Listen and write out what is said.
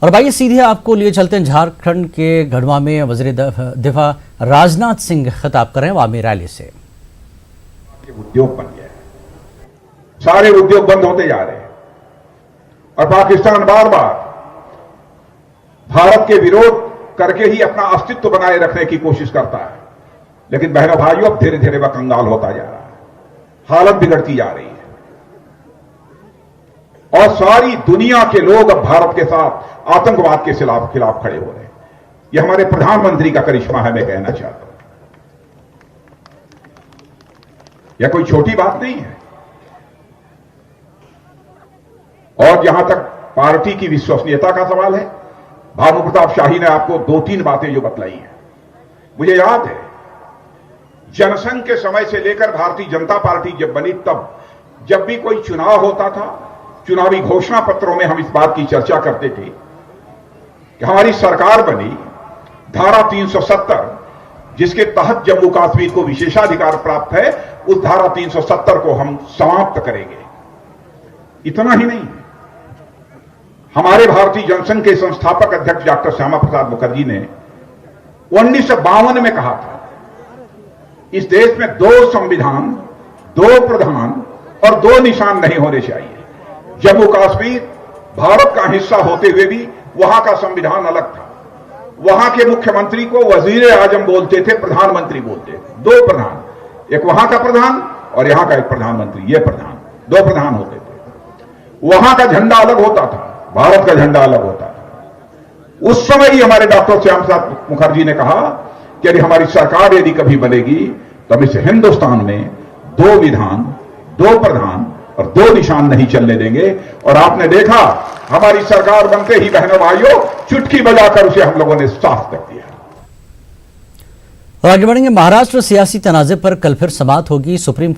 और भाई सीधे आपको लिए चलते हैं झारखंड के गढ़वा में वज़ीर दिफा राजनाथ सिंह खिताब कर रहे हैं अवामी रैली से। उद्योग बन गया है, सारे उद्योग बंद होते जा रहे हैं और पाकिस्तान बार बार भारत के विरोध करके ही अपना अस्तित्व बनाए रखने की कोशिश करता है। लेकिन बहनों भाइयों, अब धीरे धीरे वह कंगाल होता जा रहा है, हालत बिगड़ती जा रही है और सारी दुनिया के लोग अब भारत के साथ आतंकवाद के खिलाफ खड़े हो रहे हैं। यह हमारे प्रधानमंत्री का करिश्मा है, मैं कहना चाहता हूं। यह कोई छोटी बात नहीं है। और जहां तक पार्टी की विश्वसनीयता का सवाल है, भानु प्रताप शाही ने आपको 2-3 बातें जो बतलाई हैं, मुझे याद है जनसंघ के समय से लेकर भारतीय जनता पार्टी जब बनी, तब जब भी कोई चुनाव होता था, चुनावी घोषणा पत्रों में हम इस बात की चर्चा करते थे कि हमारी सरकार बनी, धारा 370 जिसके तहत जम्मू कश्मीर को विशेषाधिकार प्राप्त है, उस धारा 370 को हम समाप्त करेंगे। इतना ही नहीं, हमारे भारतीय जनसंघ के संस्थापक अध्यक्ष डॉक्टर श्यामा प्रसाद मुखर्जी ने 1952 में कहा था, इस देश में 2 संविधान, 2 प्रधान और 2 निशान नहीं होने चाहिए। जम्मू कश्मीर भारत का हिस्सा होते हुए भी वहां का संविधान अलग था। वहां के मुख्यमंत्री को वजीर आजम बोलते थे, प्रधानमंत्री बोलते थे। 2 प्रधान, एक वहां का प्रधान और यहां का एक प्रधानमंत्री, ये प्रधान, 2 प्रधान होते थे। वहां का झंडा अलग होता था, भारत का झंडा अलग होता था। उस समय ही हमारे डॉक्टर श्यामा प्रसाद मुखर्जी ने कहा कि यदि हमारी सरकार यदि कभी बनेगी तो हम इस हिंदुस्तान में 2 विधान, 2 प्रधान और 2 निशान नहीं चलने देंगे। और आपने देखा हमारी सरकार बनते ही बहनों भाइयों, चुटकी बजाकर उसे हम लोगों ने साफ कर दिया। आगे बढ़ेंगे। महाराष्ट्र सियासी तनाज़े पर कल फिर समाअत होगी। सुप्रीम